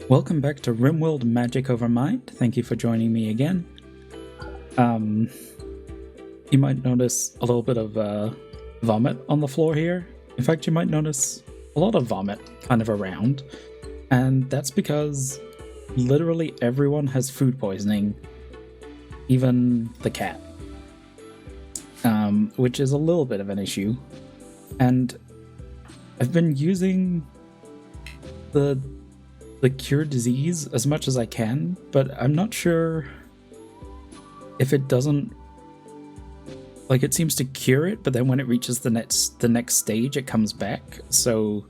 Welcome back to Rimworld Magic Over Mind. Thank you for joining me again. You might notice a little bit of vomit on the floor here. In fact, you might notice a lot of vomit kind of around. And that's because literally everyone has food poisoning, even the cat. Which is a little bit of an issue. And I've been using the cure disease as much as I can, but I'm not sure if it doesn't, like, it seems to cure it, but then when it reaches the next stage it comes back. So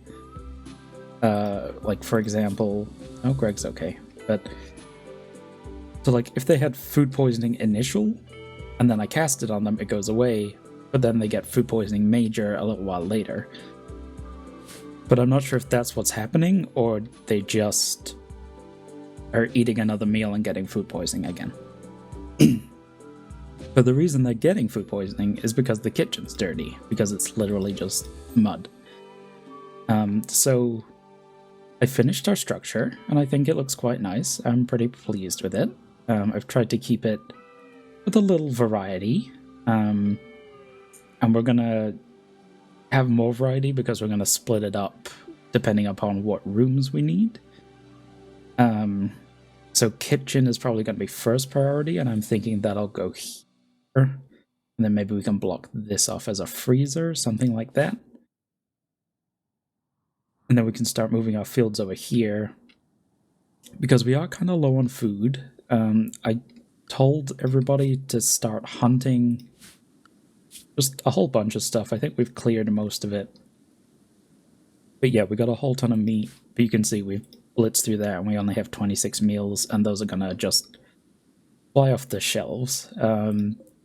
like, for example, oh, Greg's okay, but so like if they had food poisoning initial and then I cast it on them, it goes away, but then they get food poisoning major a little while later. But I'm not sure if that's what's happening, or they just are eating another meal and getting food poisoning again. But the reason they're getting food poisoning is because the kitchen's dirty, because it's literally just mud. So I finished our structure, and I think it looks quite nice. I'm pretty pleased with it. I've tried to keep it with a little variety, and we're gonna have more variety because we're going to split it up depending upon what rooms we need. So kitchen is probably going to be first priority, and I'm thinking that'll go here. And then maybe we can block this off as a freezer, something like that. And then we can start moving our fields over here, because we are kind of low on food. I told everybody to start hunting just a whole bunch of stuff. I think we've cleared most of it. But yeah, we got a whole ton of meat. But you can see we've blitzed through that, and we only have 26 meals, and those are gonna just fly off the shelves.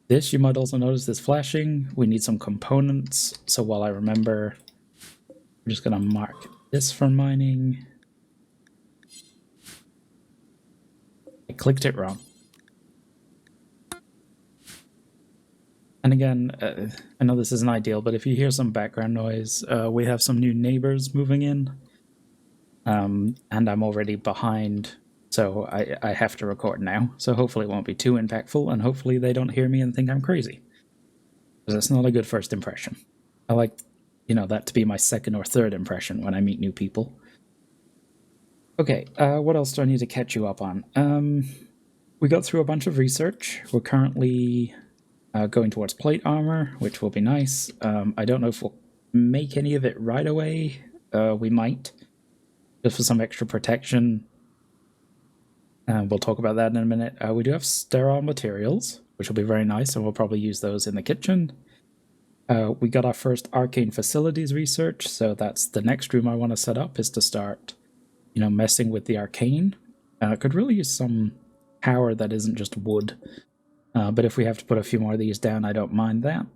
This, you might also notice, is flashing. We need some components. So while I remember, I'm just gonna mark this for mining. I clicked it wrong. And again, I know this isn't ideal, but if you hear some background noise, we have some new neighbors moving in, and I'm already behind, so I have to record now. So hopefully it won't be too impactful, and hopefully they don't hear me and think I'm crazy, because that's not a good first impression. I like, that to be my second or third impression when I meet new people. Okay, what else do I need to catch you up on? We got through a bunch of research. We're currently going towards plate armor, which will be nice. I don't know if we'll make any of it right away. We might, just for some extra protection. We'll talk about that in a minute. We do have sterile materials, which will be very nice, and we'll probably use those in the kitchen. We got our first arcane facilities research, so that's the next room I want to set up, is to start, messing with the arcane. Could really use some power that isn't just wood. But if we have to put a few more of these down, I don't mind that.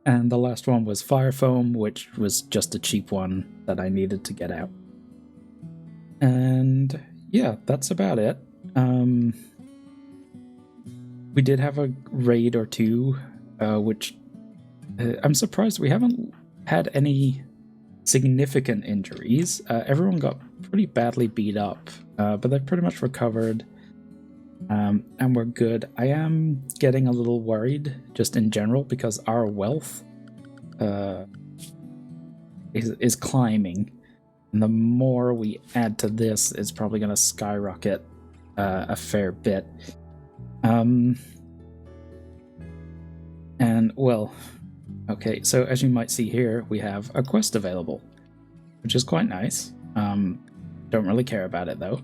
And the last one was fire foam, which was just a cheap one that I needed to get out. And yeah, that's about it. We did have a raid or two, which I'm surprised we haven't had any significant injuries. Everyone got pretty badly beat up, but they've pretty much recovered. And we're good. I am getting a little worried, just in general, because our wealth is climbing. And the more we add to this, it's probably going to skyrocket a fair bit. And, well, okay, so as you might see here, we have a quest available, which is quite nice. Don't really care about it, though.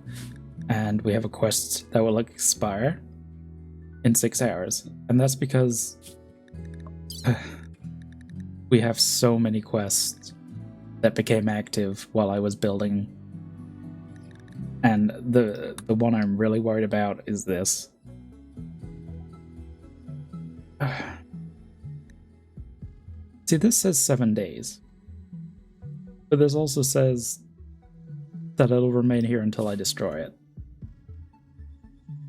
And we have a quest that will expire in 6 hours. And that's because we have so many quests that became active while I was building. And the one I'm really worried about is this. See, this says 7 days. But this also says that it'll remain here until I destroy it.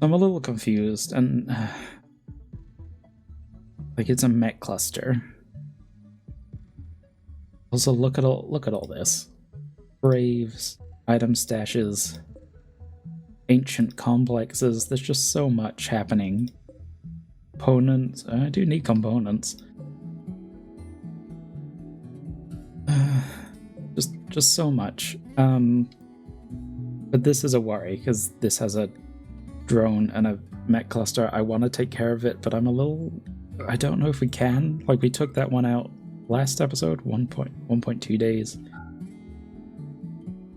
I'm a little confused, and Like it's a mech cluster. Also, look at all this. Graves, item stashes, ancient complexes. There's just so much happening. Components. I do need components. Just so much. But this is a worry because this has a drone and a mech cluster. I want to take care of it, but I'm a little. I don't know if we can. Like we took that one out last episode, 1.2 days.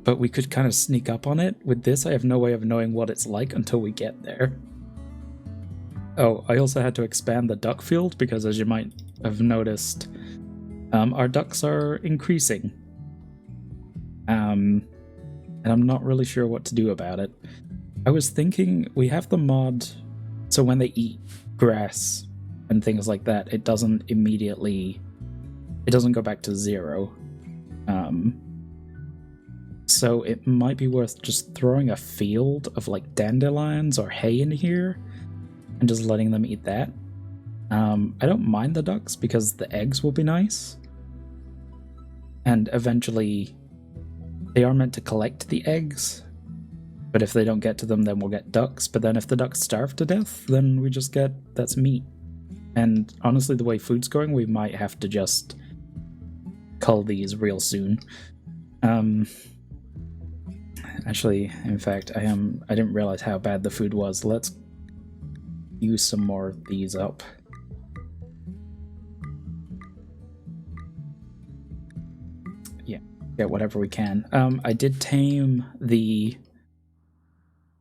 But we could kind of sneak up on it. With this, I have no way of knowing what it's like until we get there. Oh, I also had to expand the duck field because, as you might have noticed, our ducks are increasing. And I'm not really sure what to do about it. I was thinking we have the mod so when they eat grass and things like that, it doesn't go back to 0. So it might be worth just throwing a field of like dandelions or hay in here and just letting them eat that. I don't mind the ducks because the eggs will be nice. And eventually they are meant to collect the eggs, but if they don't get to them, then we'll get ducks. But then if the ducks starve to death, then we just get, that's meat. And honestly, the way food's going, we might have to just cull these real soon. Actually, in fact, I didn't realize how bad the food was. Let's use some more of these up. Yeah, get whatever we can. I did tame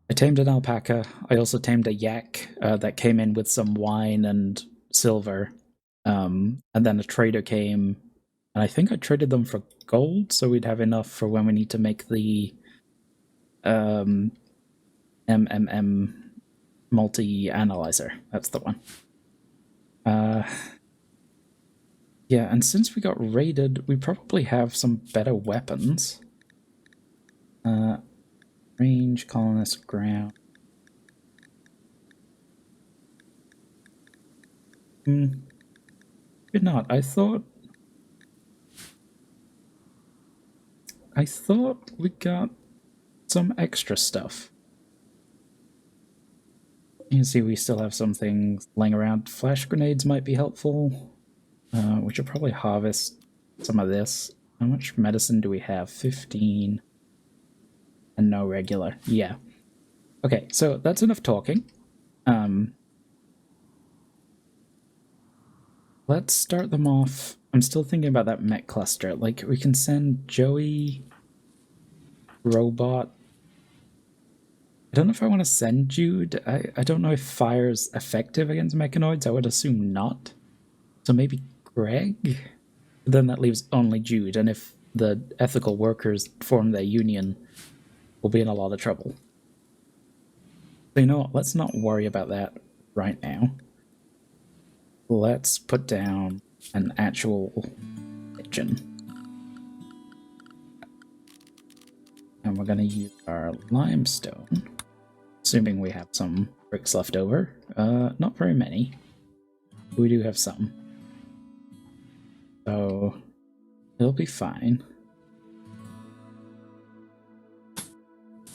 I tamed an alpaca. I also tamed a yak that came in with some wine and silver. And then a trader came, and I think I traded them for gold, so we'd have enough for when we need to make the MMM multi-analyzer. That's the one. Yeah, and since we got raided, we probably have some better weapons. Range, colonist, ground. Good not. I thought we got some extra stuff. You can see we still have some things laying around. Flash grenades might be helpful. We should probably harvest some of this. How much medicine do we have? 15. And no regular. Yeah. Okay, so that's enough talking. Let's start them off. I'm still thinking about that mech cluster. Like, we can send Joey, Robot. I don't know if I want to send Jude. I don't know if fire's effective against mechanoids. I would assume not. So maybe Greg? But then that leaves only Jude, and if the ethical workers form their union, we'll be in a lot of trouble. So you know what? Let's not worry about that right now. Let's put down an actual kitchen. And we're going to use our limestone, assuming we have some bricks left over. Not very many. We do have some. So it'll be fine.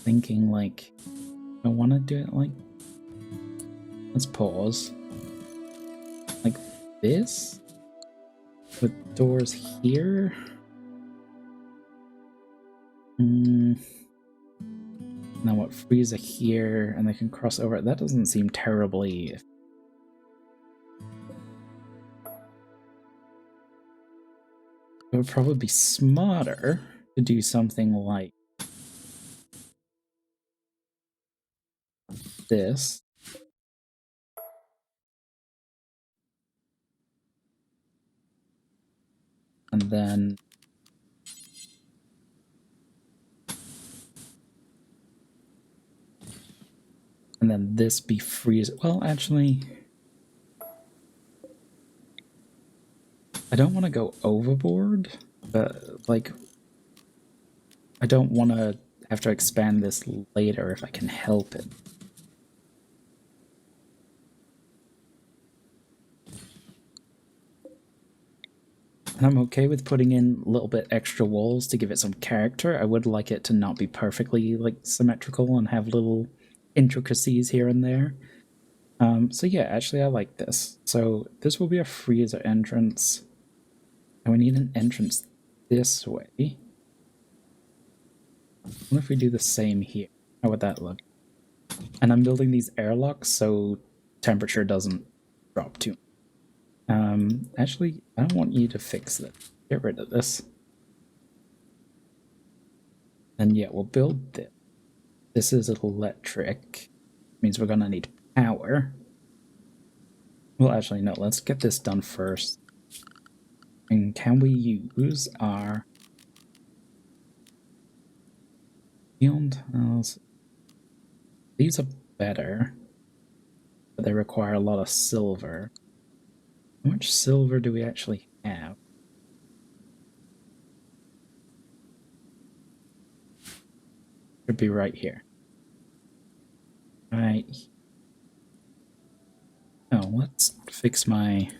Thinking like, I want to do it like, let's pause. Like this? With doors here? Now what, freezer here, and they can cross over. That doesn't seem terribly... It would probably be smarter to do something like this. And then... And then this be freezer. Well, actually... I don't want to go overboard, but, like... I don't want to have to expand this later if I can help it. And I'm okay with putting in a little bit extra walls to give it some character. I would like it to not be perfectly like symmetrical and have little intricacies here and there. So yeah, actually I like this. So this will be a freezer entrance. And we need an entrance this way. What if we do the same here? How would that look? And I'm building these airlocks so temperature doesn't drop too much. Actually, I don't want you to fix that. Get rid of this. And yeah, we'll build this. This is electric. Means we're gonna need power. Well, actually, no, let's get this done first. And can we use our field? These are better, but they require a lot of silver. How much silver do we actually have? Should be right here. Right. Oh, let's fix my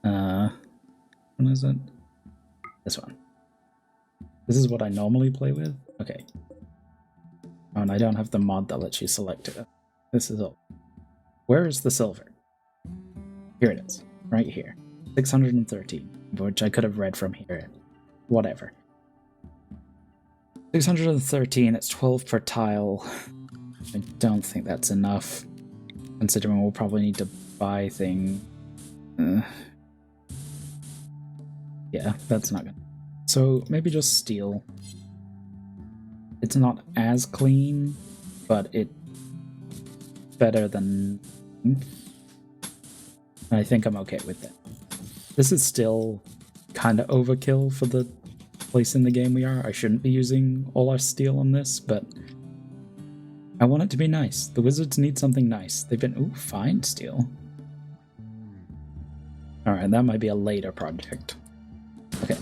what is it? This one. This is what I normally play with? Okay. Oh, and I don't have the mod that lets you select it. This is all. Where is the silver? Here it is. Right here. 613, which I could have read from here. Whatever. 613, it's 12 per tile. I don't think that's enough, considering we'll probably need to buy things. Yeah, that's not good. So maybe just steel. It's not as clean, but it's better than... I think I'm okay with that. This is still kind of overkill for the place in the game we are. I shouldn't be using all our steel on this, but I want it to be nice. The wizards need something nice. They've been... Ooh, fine steel. Alright, that might be a later project. Okay,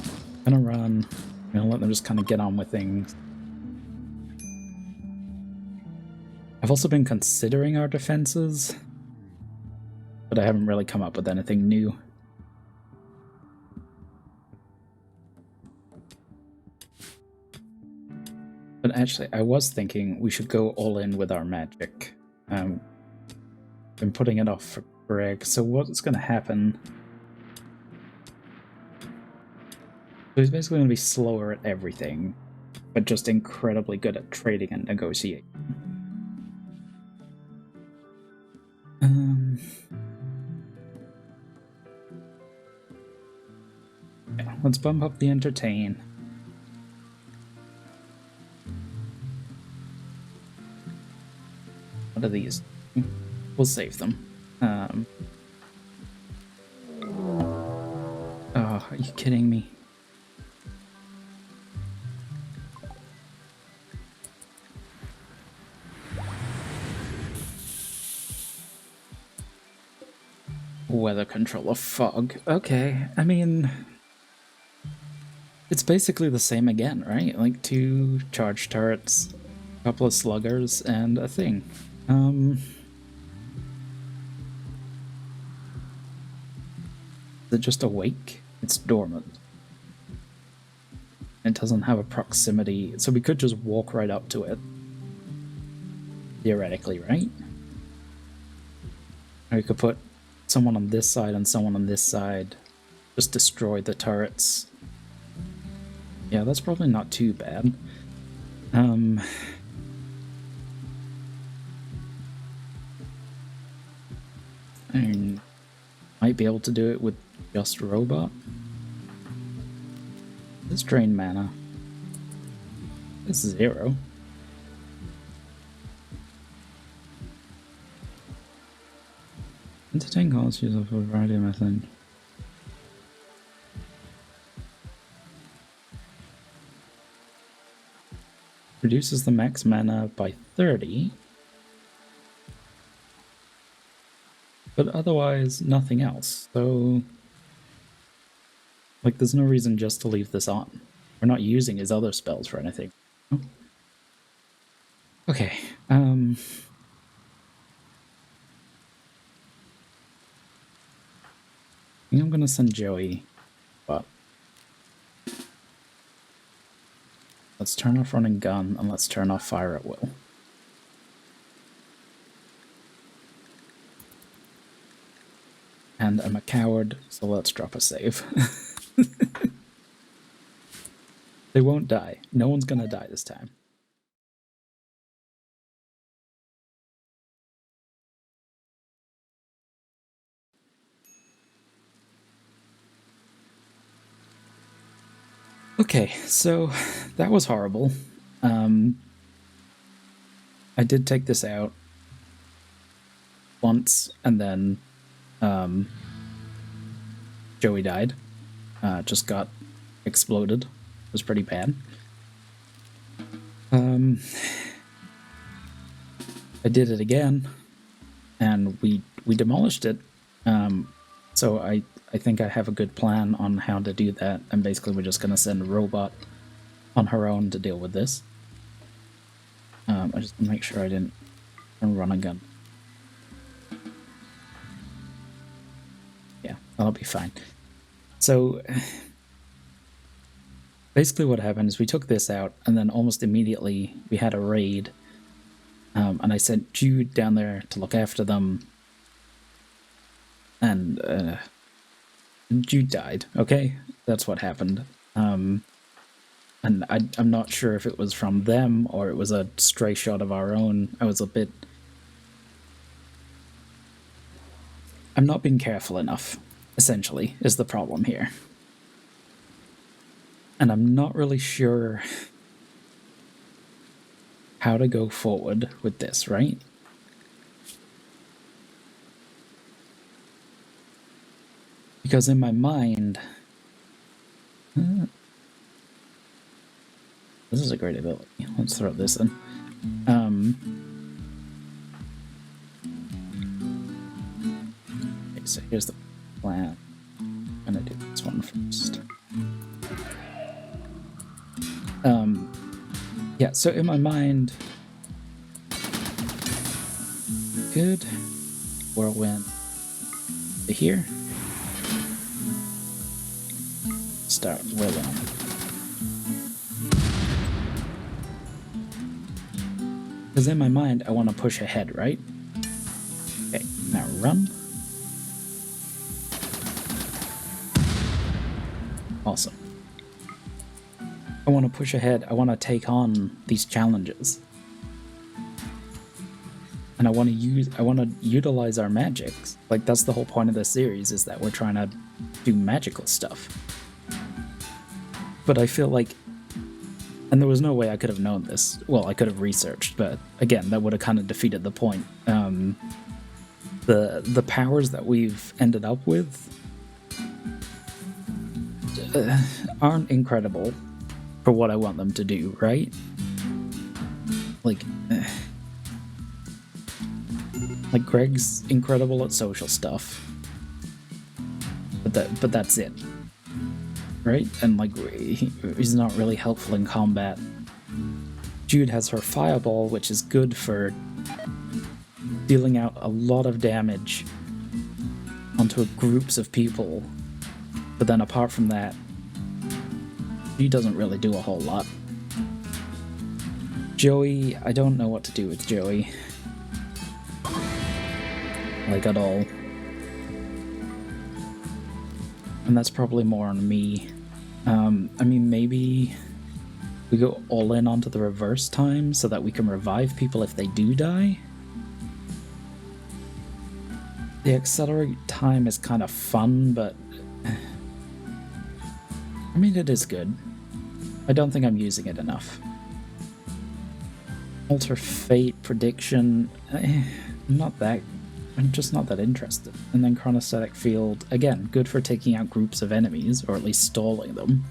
I'm gonna run. I'm gonna let them just kind of get on with things. I've also been considering our defenses, but I haven't really come up with anything new. But actually, I was thinking we should go all in with our magic. Been putting it off for Greg, so what's going to happen... So he's basically going to be slower at everything, but just incredibly good at trading and negotiating. Yeah, let's bump up the entertain. What are these? We'll save them. Oh, are you kidding me? Weather controller fog. Okay, I mean... It's basically the same again, right? Like 2 charge turrets, a couple of sluggers, and a thing. Is it just awake? It's dormant. It doesn't have a proximity, so we could just walk right up to it. Theoretically, right? Or we could put someone on this side and someone on this side. Just destroy the turrets. Yeah, that's probably not too bad. I might be able to do it with just robot. Let's drain mana. It's 0. Entertain calls use of a variety of methods. Reduces the max mana by 30. But otherwise, nothing else. So, like, there's no reason just to leave this on. We're not using his other spells for anything. Okay, I think I'm gonna send Joey Let's turn off running gun, and let's turn off fire at will. And I'm a coward, so let's drop a save. They won't die. No one's gonna die this time. Okay, so that was horrible. I did take this out once, and then Joey died. Just got exploded. It was pretty bad. I did it again, and we demolished it. So I think I have a good plan on how to do that, and basically we're just going to send a robot on her own to deal with this. I just want to make sure I didn't run a gun. Yeah, that'll be fine. So basically what happened is we took this out, and then almost immediately we had a raid, and I sent Jude down there to look after them, and Jude died. Okay, that's what happened. And I'm not sure if it was from them or it was a stray shot of our own. I'm not being careful enough, essentially, is the problem here. And I'm not really sure how to go forward with this, right? Because in my mind... this is a great ability. Let's throw this in. Okay, so here's the plan. I'm gonna do this one first. Yeah, so in my mind... Good. Whirlwind to here. Start whirling. Because in my mind, I want to push ahead, right? Okay, now run. Awesome. I want to push ahead. I want to take on these challenges. And I want to utilize our magics. Like, that's the whole point of this series, is that we're trying to do magical stuff. But I feel like... And there was no way I could have known this. Well, I could have researched, but again, that would have kind of defeated the point. The powers that we've ended up with aren't incredible for what I want them to do, right? Like Greg's incredible at social stuff, but that's it. Right? And like, he's not really helpful in combat. Jude has her fireball, which is good for dealing out a lot of damage onto groups of people. But then apart from that, he doesn't really do a whole lot. Joey, I don't know what to do with Joey. Like, at all. And that's probably more on me. I mean, maybe we go all in onto the reverse time so that we can revive people if they do die. The accelerate time is kind of fun, but... I mean, it is good. I don't think I'm using it enough. Alter fate, prediction... I'm just not that interested. And then chronostatic field, again, good for taking out groups of enemies, or at least stalling them,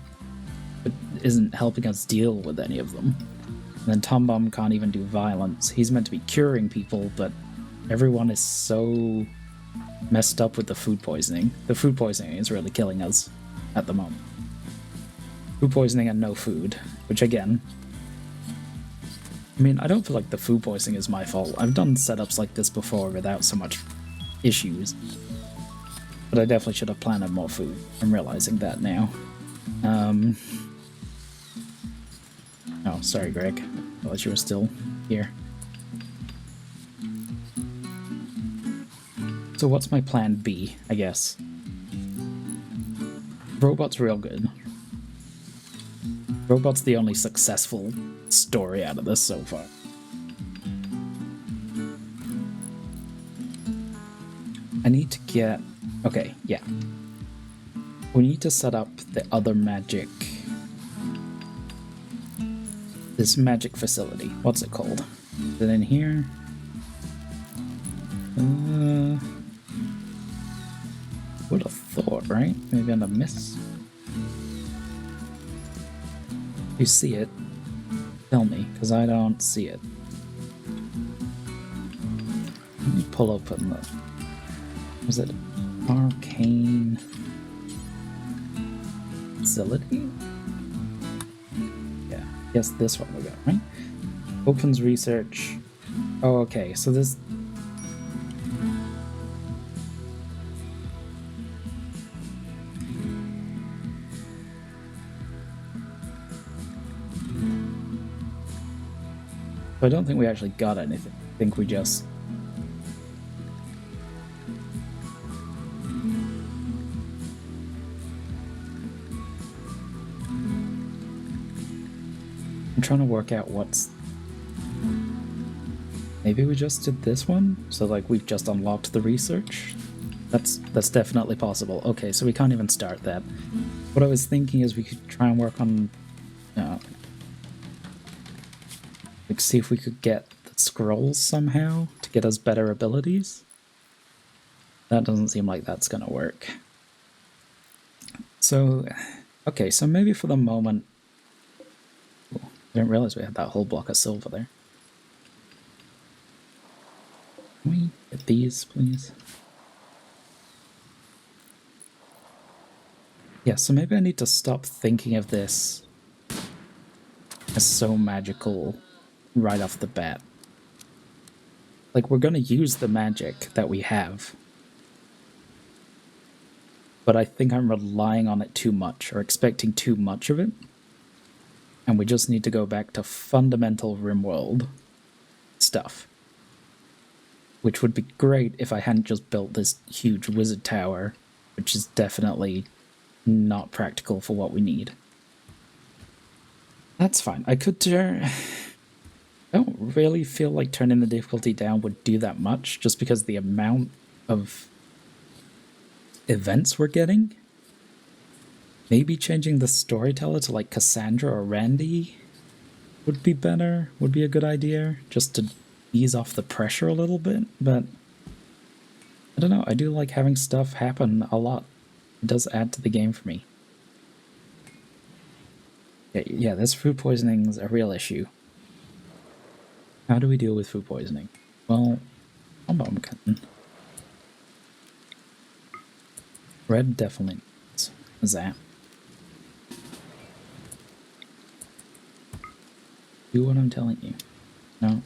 but isn't helping us deal with any of them. And then Tom Bomb can't even do violence. He's meant to be curing people, but everyone is so messed up with the food poisoning. The food poisoning is really killing us at the moment. Food poisoning and no food, which again... I mean, I don't feel like the food poisoning is my fault. I've done setups like this before without so much issues. But I definitely should have planted more food. I'm realizing that now. Oh, sorry, Greg. I thought you were still here. So what's my plan B, I guess? Robot's real good. Robot's the only successful story out of this so far. I need to get... Okay, yeah. We need to set up the other magic... This magic facility. What's it called? Is it in here? Would have thought, right? Maybe on a miss? You see it? Tell me, because I don't see it. Let me pull open the... Was it arcane facility? Yeah, yes, this one we got, right? Opens research. Oh, okay, so this... I don't think we actually got anything. I think we just... I'm trying to work out what's... Maybe we just did this one? So, like, we've just unlocked the research? That's definitely possible. Okay, so we can't even start that. What I was thinking is we could try and work on... like, see if we could get the scrolls somehow to get us better abilities. That doesn't seem like that's gonna work. So, okay, so maybe for the moment... Oh, I didn't realize we had that whole block of silver there. Can we get these, please? Yeah, so maybe I need to stop thinking of this as so magical right off the bat. Like, we're gonna use the magic that we have. But I think I'm relying on it too much, or expecting too much of it. And we just need to go back to fundamental Rimworld stuff. Which would be great if I hadn't just built this huge wizard tower, which is definitely not practical for what we need. That's fine. I could turn... I don't really feel like turning the difficulty down would do that much, just because the amount of events we're getting. Maybe changing the storyteller to like Cassandra or Randy would be better, would be a good idea, just to ease off the pressure a little bit, but I don't know, I do like having stuff happen a lot. It does add to the game for me. Yeah, this food poisoning is a real issue. How do we deal with food poisoning? Well, bomb cutting. Red definitely needs a zap. Do what I'm telling you. No.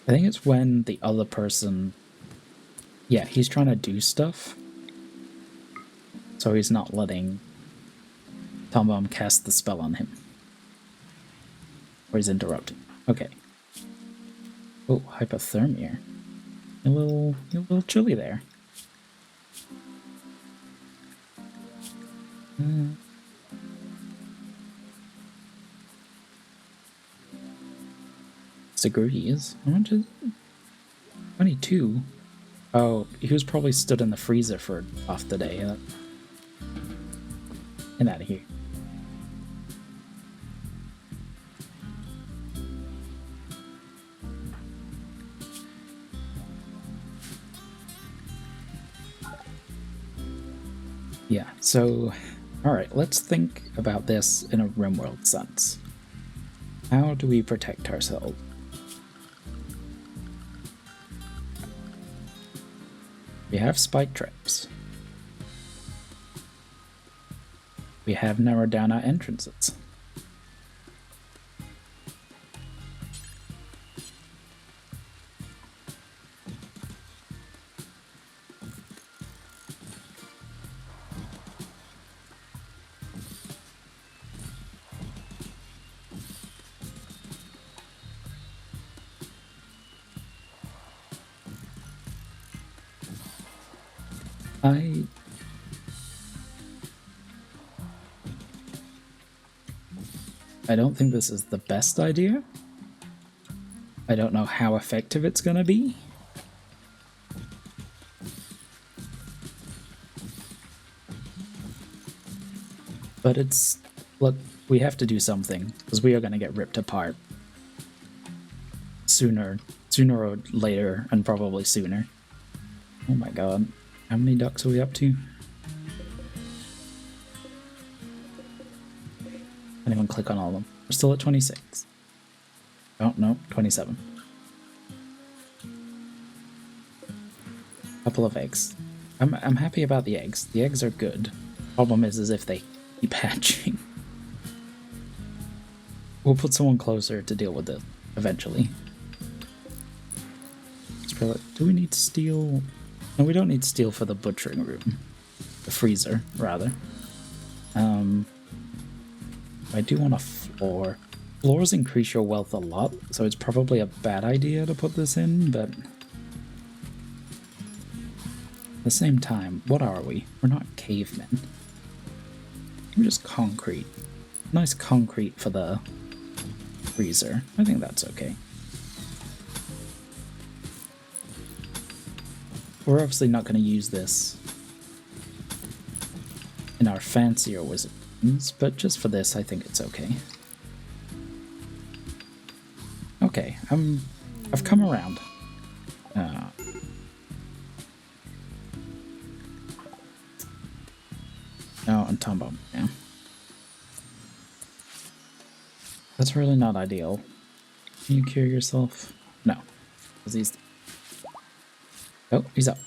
I think it's when the other person... Yeah, he's trying to do stuff. So he's not letting Tom Bomb cast the spell on him. Or he's interrupting. Okay. Oh, hypothermia. You're a little chilly there. Degrees. How much is it? 22. Oh, he was probably stood in the freezer for half the day. Get out of here. Yeah, so, alright, let's think about this in a Rimworld sense. How do we protect ourselves? We have spike traps. We have narrowed down our entrances. I don't think this is the best idea. I don't know how effective it's gonna be. But it's... Look, we have to do something, because we are gonna get ripped apart. Sooner or later, and probably sooner. Oh my god. How many ducks are we up to? Can't even click on all of them. We're still at 26. Oh, no, 27. Couple of eggs. I'm happy about the eggs. The eggs are good. Problem is if they keep hatching. We'll put someone closer to deal with it eventually. Do we need steel? No, we don't need steel for the butchering room. The freezer, rather. I do want a floor. Floors increase your wealth a lot, so it's probably a bad idea to put this in, but... At the same time, what are we? We're not cavemen. We're just concrete. Nice concrete for the freezer. I think that's okay. We're obviously not going to use this in our fancier wizards, but just for this, I think it's okay. Okay, I've come around. Oh, and Tombo, yeah. That's really not ideal. Can you cure yourself? No. Because he's... Oh, he's up.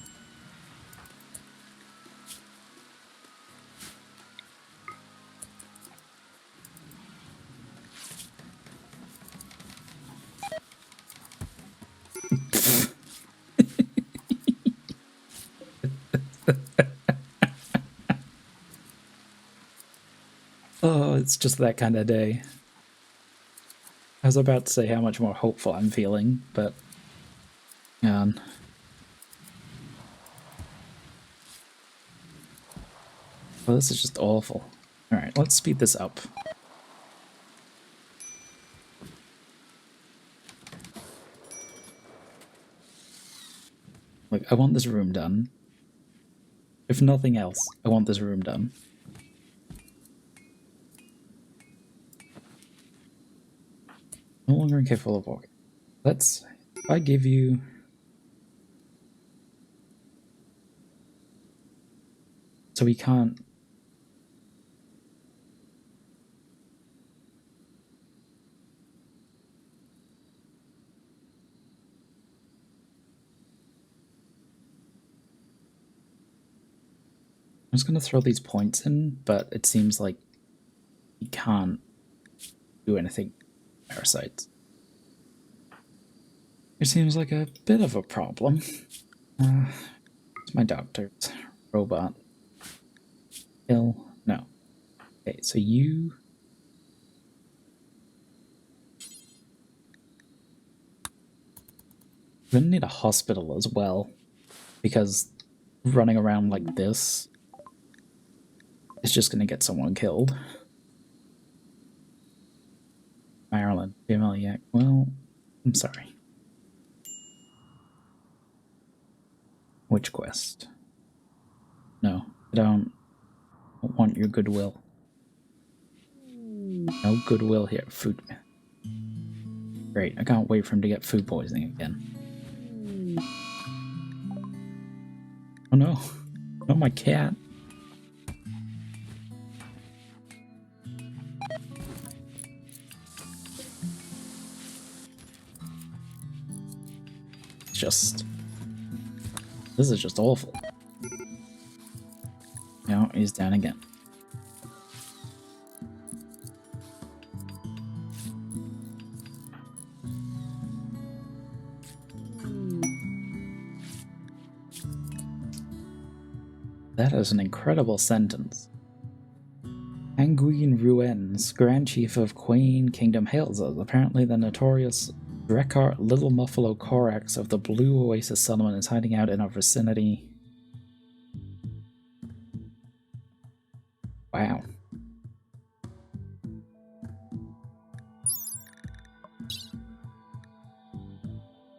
Oh, it's just that kind of day. I was about to say how much more hopeful I'm feeling, but... Well, this is just awful. Alright, let's speed this up. Like, I want this room done. If nothing else, I want this room done. No longer incapable of walking. Let's... If I give you... So we can't... I'm just going to throw these points in, but it seems like you can't do anything with parasites. It seems like a bit of a problem. It's my doctor's robot. Kill? No. Okay, so you... We're gonna need a hospital as well, because running around like this is just gonna get someone killed. Maryland, female yak. Well, I'm sorry. Which quest? No, I don't want your goodwill. No goodwill here. Food. Great, I can't wait for him to get food poisoning again. Oh no. Not my cat. Just... This is just awful. No, he's down again. That is an incredible sentence. Anguin Ruens, Grand Chief of Queen Kingdom, hails us. Apparently the notorious Drekar Little Muffalo Corax of the Blue Oasis Settlement is hiding out in our vicinity. Wow.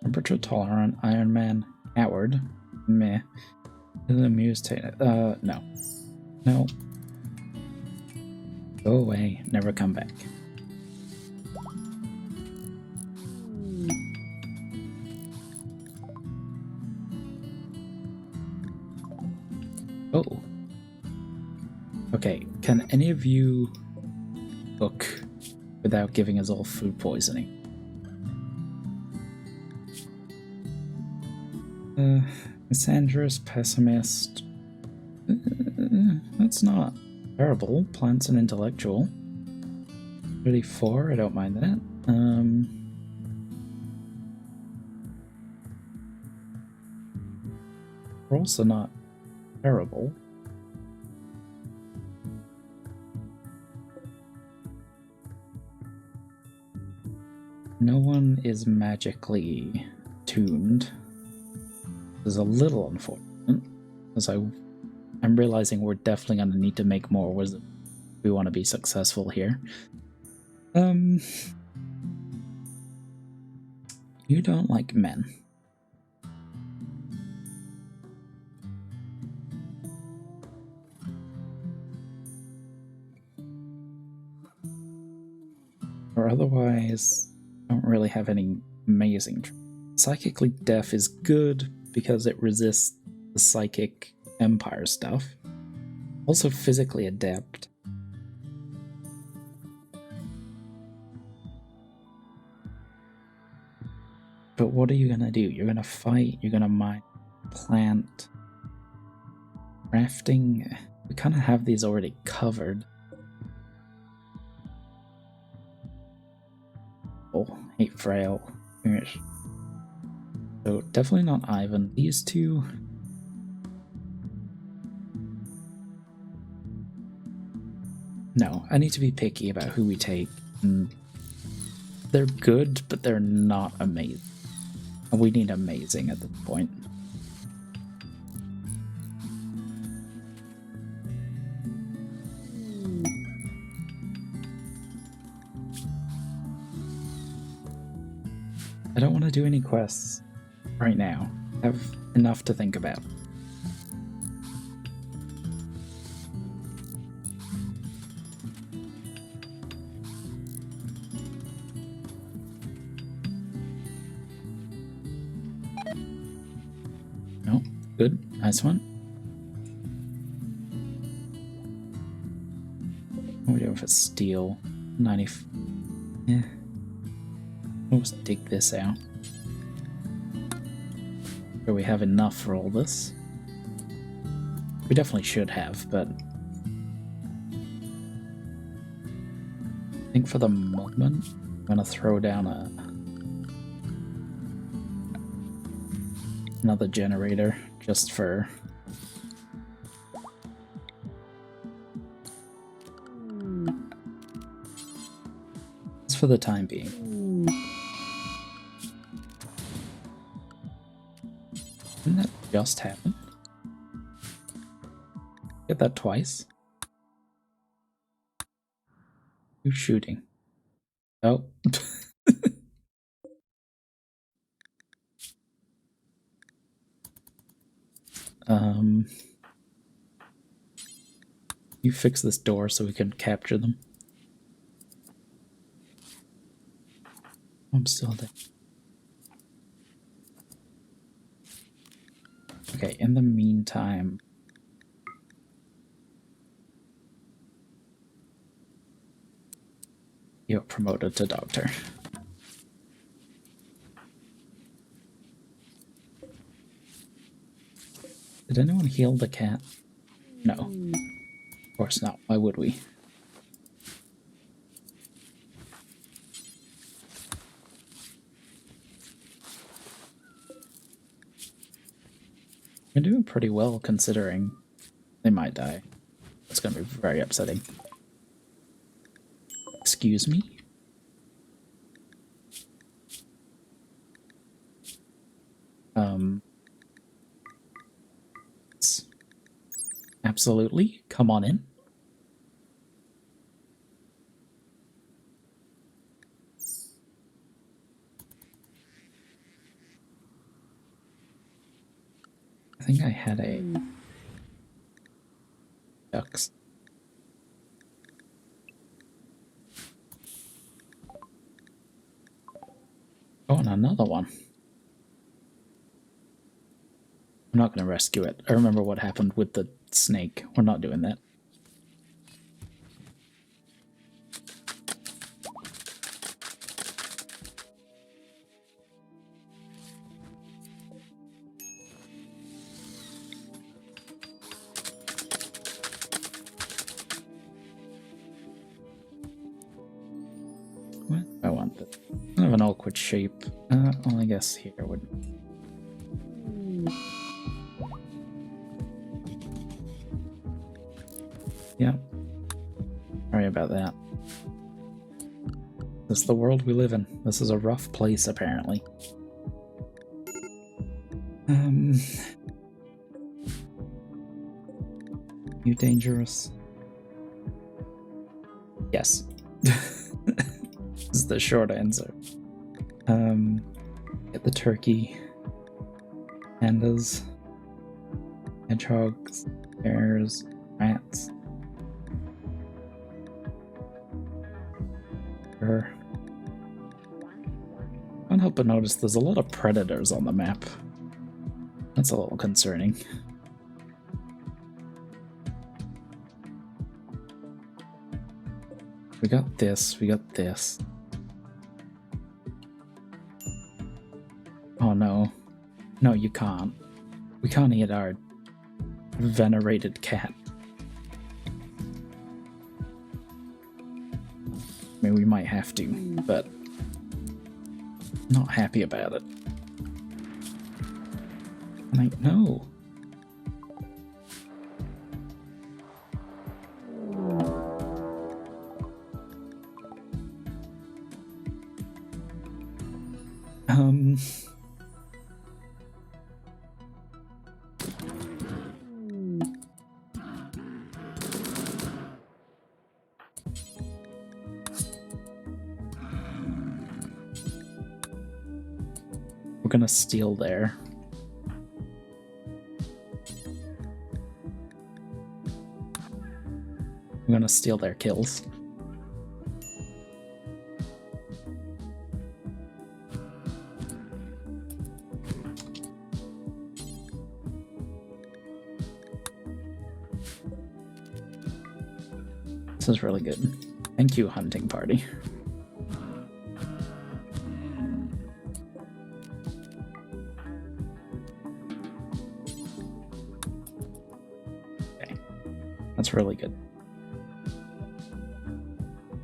Temperature tolerant Iron Man coward. Meh. The muse no. No. Go away. Never come back. Oh. Okay, can any of you cook without giving us all food poisoning? Misandrous, pessimist. That's not terrible. Plants and intellectual. 34, I don't mind that. We're also not terrible. No one is magically tuned. This is a little unfortunate, because I'm realizing we're definitely going to need to make more wisdom if we want to be successful here. You don't like men. Or otherwise, don't really have any amazing. Psychically deaf is good because it resists the psychic empire stuff. Also physically adept. But what are you gonna do? You're gonna fight, you're gonna mine, plant, crafting. We kind of have these already covered. Oh, hate frail. So definitely not Ivan. These two. No, I need to be picky about who we take. They're good, but they're not amazing. And we need amazing at this point. I don't want to do any quests right now. I have enough to think about. No, good, nice one. What are we doing for steel? 90. Yeah. Let's dig this out. Do we have enough for all this? We definitely should have, but I think for the moment, I'm gonna throw down another generator just for the time being. Didn't that just happen? Get that twice. Who's shooting? Oh. You fix this door so we can capture them. I'm still there. Okay, in the meantime, you're promoted to doctor. Did anyone heal the cat? No. Of course not. Why would we? We're doing pretty well considering they might die. It's going to be very upsetting. Excuse me? Absolutely. Come on in. think I had a ducks. Oh, and another one. I'm not going to rescue it. I remember what happened with the snake. We're not doing that. What? I want this. Kind of an awkward shape. Well, I guess here would. Yeah. Sorry about that. This is the world we live in. This is a rough place, apparently. You dangerous? Yes. This is the short answer. Get the turkey. Pandas. Hedgehogs. Bears. Rats. Can't help but notice there's a lot of predators on the map. That's a little concerning. We got this, we got this. Oh no. No, you can't. We can't eat our venerated cat. I mean, we might have to, but not happy about it. Like, no. We're gonna steal there. I'm gonna steal their kills. This is really good. Thank you, hunting party. Okay. That's really good.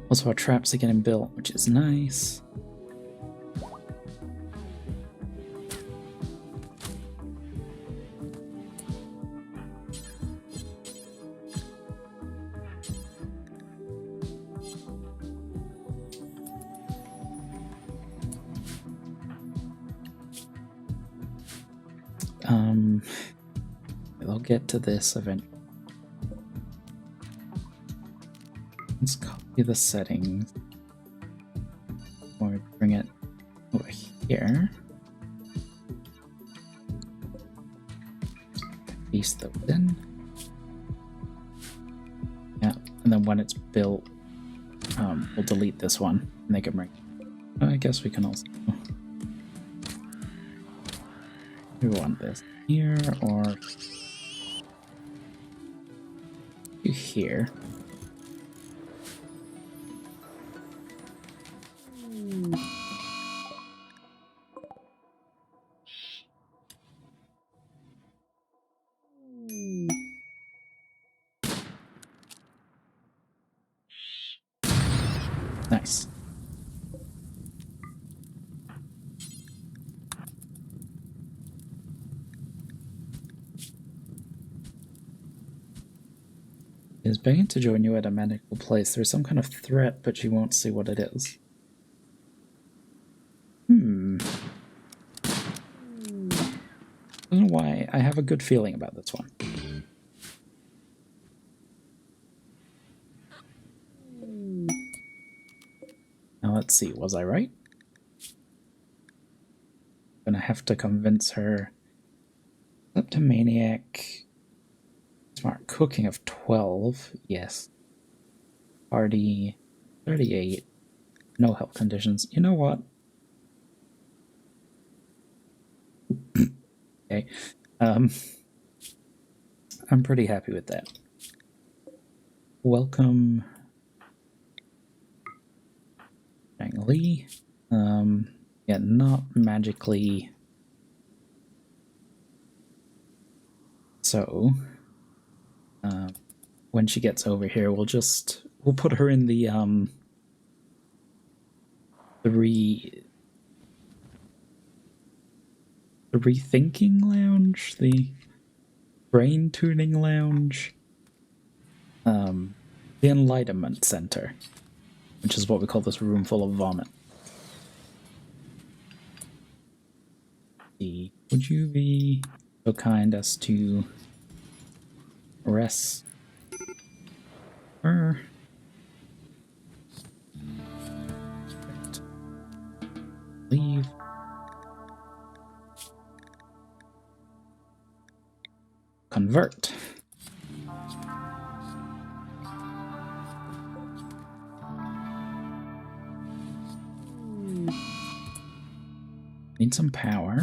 Also, our traps are getting built, which is nice. I'll get to this eventually. Let's copy the settings. Or bring it over here. Paste those in. Yeah, and then when it's built, we'll delete this one and they can bring. I guess we can also. We want this here or here. Nice. Is begging to join you at a medical place. There's some kind of threat, but she won't see what it is. I don't know why. I have a good feeling about this one. Now let's see. Was I right? I'm gonna have to convince her Kleptomaniac. Smart cooking of 12. Yes. Party 38. No health conditions. You know what? Okay. I'm pretty happy with that. Welcome, Zhang Li. Yeah, not magically. So, when she gets over here, we'll put her in the rethinking lounge, the brain tuning lounge, the enlightenment center, which is what we call this room full of vomit. Would you be so kind as to rest her? Leave. Convert. Need some power.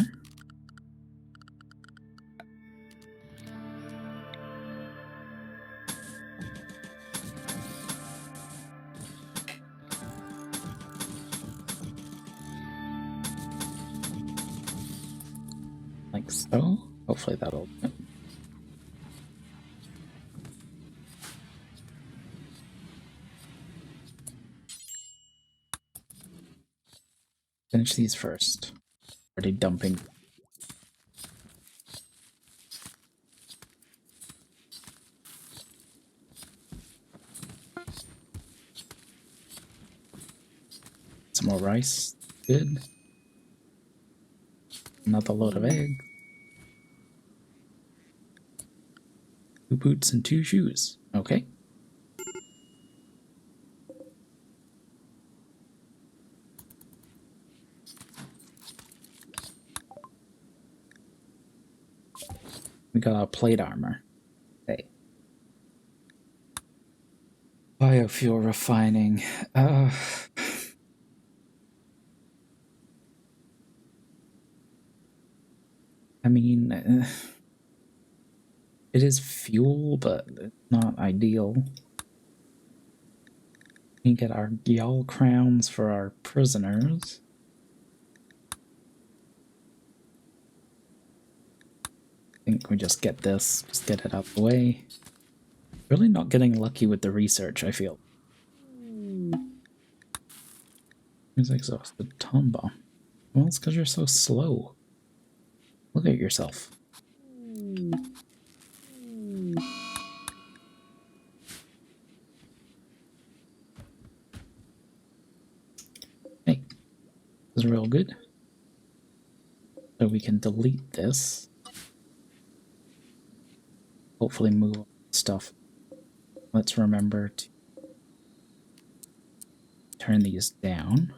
Like so. Hopefully that'll do it. Finish these first. Already dumping. Some more rice. Good. Another load of eggs. 2 boots and 2 shoes. Okay. We got our plate armor. Okay. Biofuel refining. I mean, it is fuel, but it's not ideal. We get our Gyal crowns for our prisoners. I think we just get this, just get it out of the way. Really not getting lucky with the research, I feel. Who's exhausted? Tomba. Well, it's because you're so slow. Look at yourself. Hey, this is real good. So we can delete this. Hopefully move stuff. Let's remember to turn these down.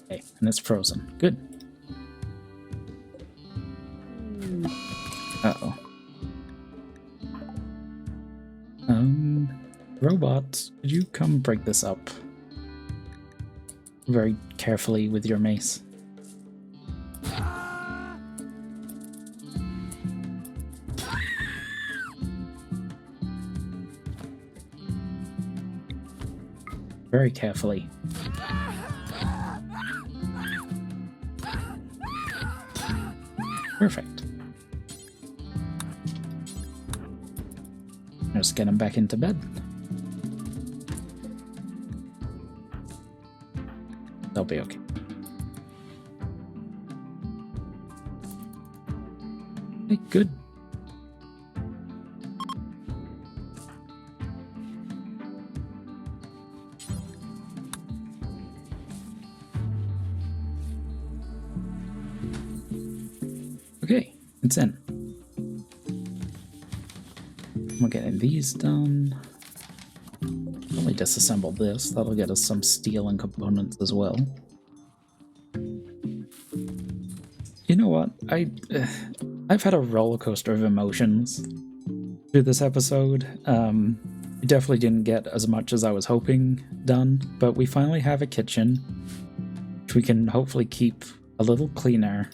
Okay, and it's frozen. Good. Uh-oh. Robot, could you come break this up? Very carefully with your mace. Very carefully. Perfect. Just get him back into bed. They'll be okay. Okay, good. Okay, it's in. We're getting these done. Only disassemble this. That'll get us some steel and components as well. know what? I've had a roller coaster of emotions through this episode. We definitely didn't get as much as I was hoping done, but we finally have a kitchen, which we can hopefully keep a little cleaner.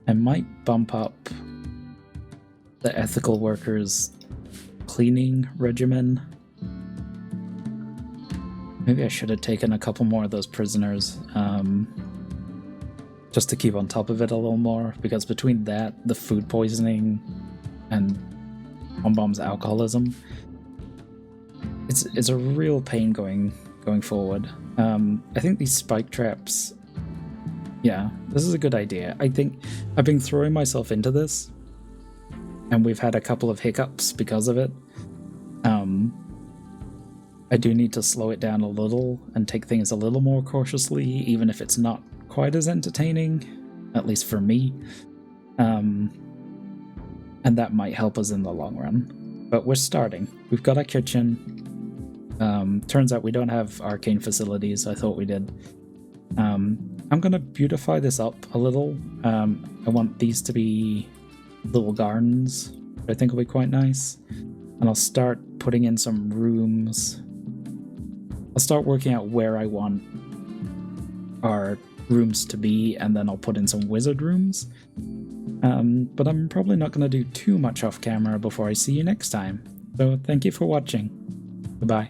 I might bump up the ethical workers cleaning regimen. Maybe I should have taken a couple more of those prisoners, just to keep on top of it a little more, because between that, the food poisoning, and Bomb's alcoholism, it's a real pain going forward. I think these spike traps, yeah, this is a good idea. I think I've been throwing myself into this, and we've had a couple of hiccups because of it. I do need to slow it down a little and take things a little more cautiously, even if it's not quite as entertaining, at least for me. And that might help us in the long run. But we're starting. We've got a kitchen. Turns out we don't have arcane facilities. I thought we did. I'm going to beautify this up a little. I want these to be little gardens, which I think will be quite nice. And I'll start putting in some rooms. I'll start working out where I want our rooms to be, and then I'll put in some wizard rooms. But I'm probably not going to do too much off camera before I see you next time. So thank you for watching. Goodbye.